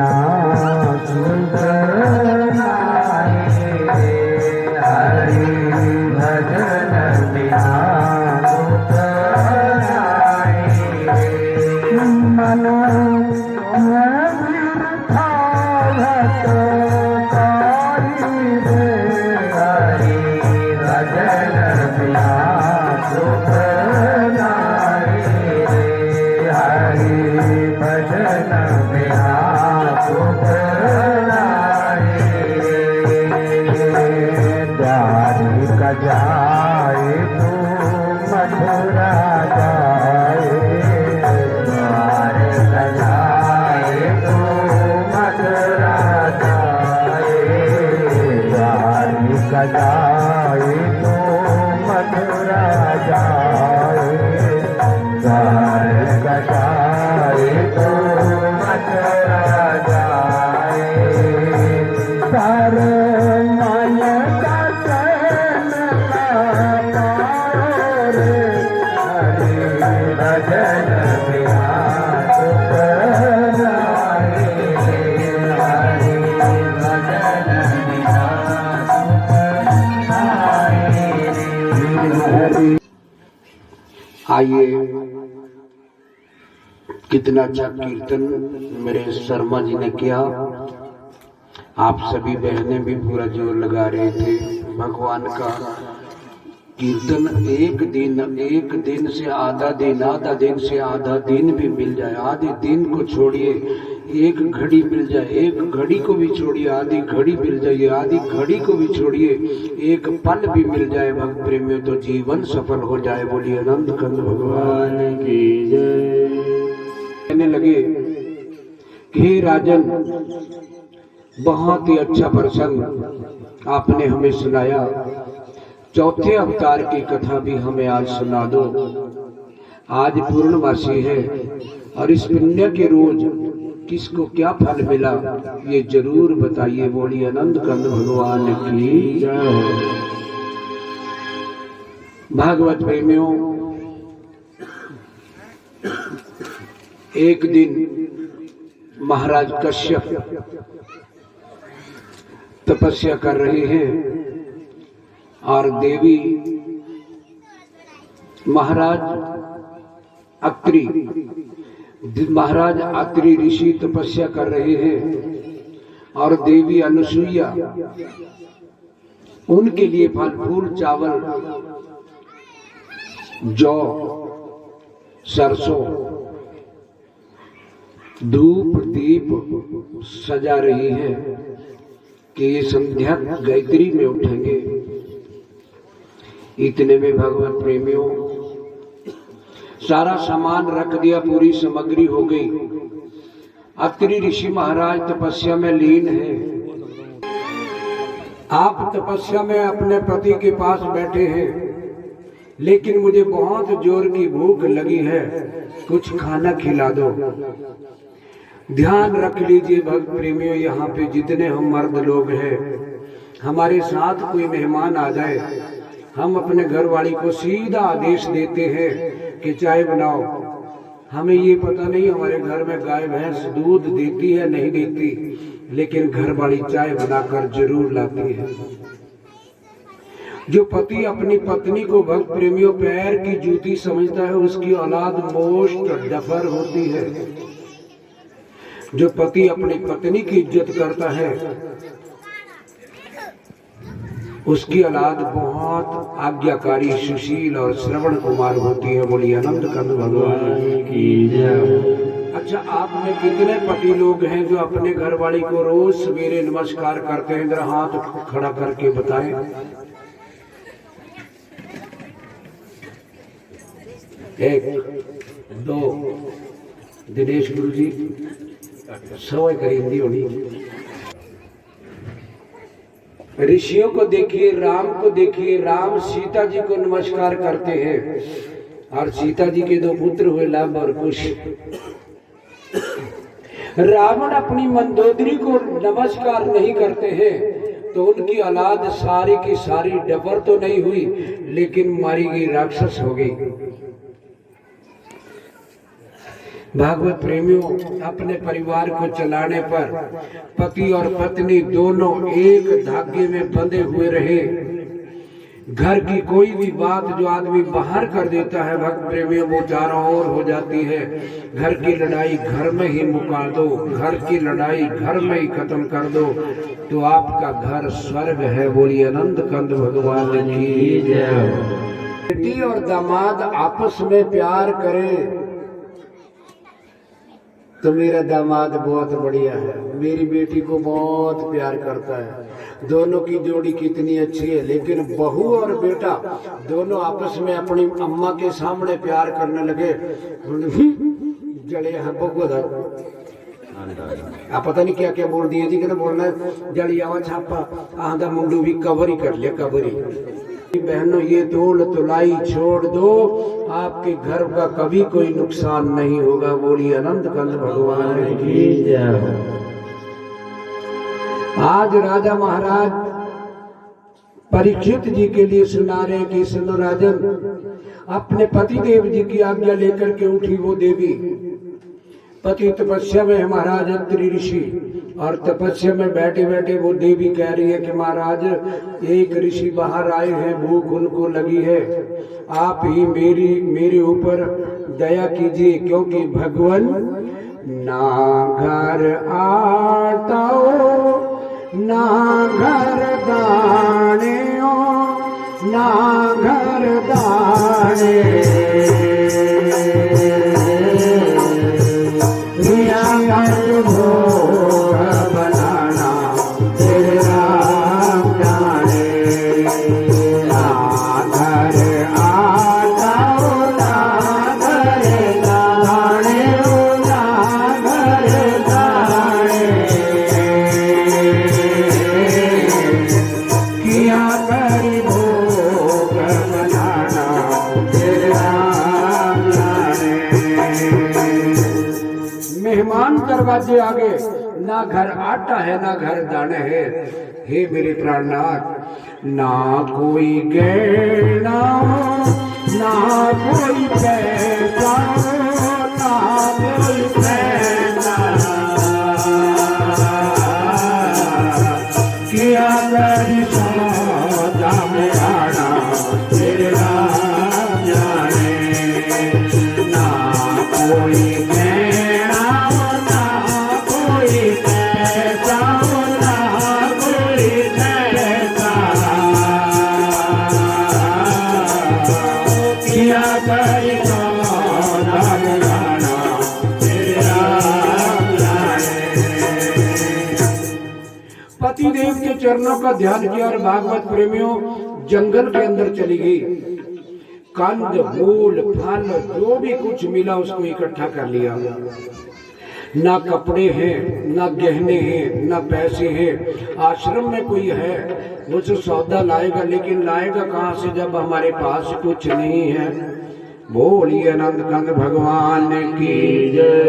बिना सुख नाहि रे। हरि भजन बिना सुख नाहि रे। मन वृथा भट कारी रे। हरि भजन बिना सुख नाहि रे। हरि भजन बिना सुख नाहि रे। द्वारिका जाए तू मथुरा जाए। द्वारिका जाए तू मथुरा जाए। द्वारिका जाए तू मथुरा जाए। द्वारिका जाए तू मथुरा जाए। पर मन का चैन ना पाओ रे। हरि भजन बिना सुख नाहि रे। हरि भजन बिना सुख नाहि रे। आइए, कितना अच्छा कीर्तन मेरे शर्मा जी ने किया। आप सभी बहनें भी पूरा जोर लगा रहे थे। भगवान का कीर्तन एक दिन से आधा दिन से आधा दिन भी मिल जाए, आधे दिन को छोड़िए, एक घड़ी मिल जाए, एक घड़ी को भी छोड़िए, आधी घड़ी मिल जाइए, आधी घड़ी को भी छोड़िए, एक पल भी मिल जाए भक्त प्रेमियों, तो जीवन सफल हो जाए। बोलिए आनंद कंद भगवान की जय। कहने लगे कि हे राजन, बहुत ही अच्छा प्रसंग आपने हमें सुनाया। चौथे अवतार की कथा भी हमें आज सुना दो। आज पूर्णमासी है और इस पुण्य के रोज किसको क्या फल मिला ये जरूर बताइए। बोलिए आनंद कंद भगवान की जय। भागवत प्रेमियों, एक दिन महाराज कश्यप तपस्या कर रहे हैं और देवी महाराज अत्रि ऋषि तपस्या कर रहे हैं और देवी अनुसुईया उनके लिए फल फूल चावल जौ सरसों धूप दीप सजा रही है कि ये संध्या गायत्री में उठेंगे। इतने में भगवत प्रेमियों सारा सामान रख दिया, पूरी सामग्री हो गई। अत्रि ऋषि महाराज तपस्या में लीन है। आप तपस्या में अपने पति के पास बैठे हैं, लेकिन मुझे बहुत जोर की भूख लगी है, कुछ खाना खिला दो। ध्यान रख लीजिए भक्त प्रेमियों, यहाँ पे जितने हम मर्द लोग हैं, हमारे साथ कोई मेहमान आ जाए, हम अपने घर वाली को सीधा आदेश देते हैं कि चाय बनाओ। हमें ये पता नहीं हमारे घर में गाय भैंस दूध देती है नहीं देती, लेकिन घर वाली चाय बनाकर जरूर लाती है। जो पति अपनी पत्नी को भक्त प्रेमियों पैर की जूती समझता है, उसकी औलाद मोस्ट डफर होती है। जो पति अपनी पत्नी की इज्जत करता है, उसकी औलाद बहुत आज्ञाकारी सुशील और श्रवण कुमार होती है। बोलिए आनंद कंद भगवान की जय। अच्छा, आप में कितने पति लोग हैं जो अपने घरवाली को रोज सवेरे नमस्कार करते हैं? जरा हाथ खड़ा करके बताएं। एक दो, दिनेश गुरु जी सवय करींदी होनी। ऋषियों को देखिए, राम को देखिए, राम सीता जी को नमस्कार करते हैं और सीता जी के दो पुत्र हुए लव और कुश। रावण अपनी मंदोदरी को नमस्कार नहीं करते हैं तो उनकी औलाद सारी की सारी डबर तो नहीं हुई, लेकिन मारी गई, राक्षस हो गई। भागवत प्रेमियों, अपने परिवार को चलाने पर पति और पत्नी दोनों एक धागे में बंधे हुए रहे। घर की कोई भी बात जो आदमी बाहर कर देता है भक्त प्रेमियों, वो चारों ओर हो जाती है। घर की लड़ाई घर में ही मुका दो, घर की लड़ाई घर में ही खत्म कर दो, तो आपका घर स्वर्ग है। बोलिए अनंत कंद भगवान की जय। बेटी और दामाद आपस में प्यार करें तो मेरा दामाद बहुत बढ़िया है, मेरी बेटी को बहुत प्यार करता है। दोनों की जोड़ी कितनी अच्छी है। लेकिन बहू और बेटा दोनों आपस में अपनी अम्मा के सामने प्यार करने लगे, जड़े आप पता नहीं क्या क्या बोल दिए जी, कहना बोलना जड़ियावा छापा आधा मुंडू भी कवर ही कर लिया, कवरी। बहनों, ये तोड़ तुलाई छोड़ दो, आपके घर का कभी कोई नुकसान नहीं होगा। बोलिए अनंत कंद भगवान की जय। आज राजा महाराज परीक्षित जी के लिए सुना रहे कि सुनो राजन, अपने पति देव जी की आज्ञा लेकर के उठी वो देवी। पति तपस्या में है महाराज अत्रि ऋषि, और तपस्या में बैठे बैठे वो देवी कह रही है कि महाराज, एक ऋषि बाहर आए हैं, भूख उनको लगी है, आप ही मेरे ऊपर दया कीजिए, क्योंकि भगवान ना घर आता ना घर दाने ना घर दाने, मेहमान दरवाजे आगे, ना घर आटा है ना घर दाने है। हे मेरे प्राणनाथ, ना कोई गहना ना कोई पैसा ना कोई पैसा, किया मेरी सौदा में आना तेरे राम जाने, ना कोई पति देव के चरणों का ध्यान किया और भागवत प्रेमियों जंगल के अंदर चली गई। कंद मूल फल जो भी कुछ मिला उसको इकट्ठा कर लिया। ना कपड़े हैं, ना गहने हैं, ना पैसे हैं। आश्रम में कोई है वो जो सौदा लाएगा, लेकिन लाएगा कहाँ से जब हमारे पास कुछ नहीं है। बोलिए अनंत कंद भगवान की जय।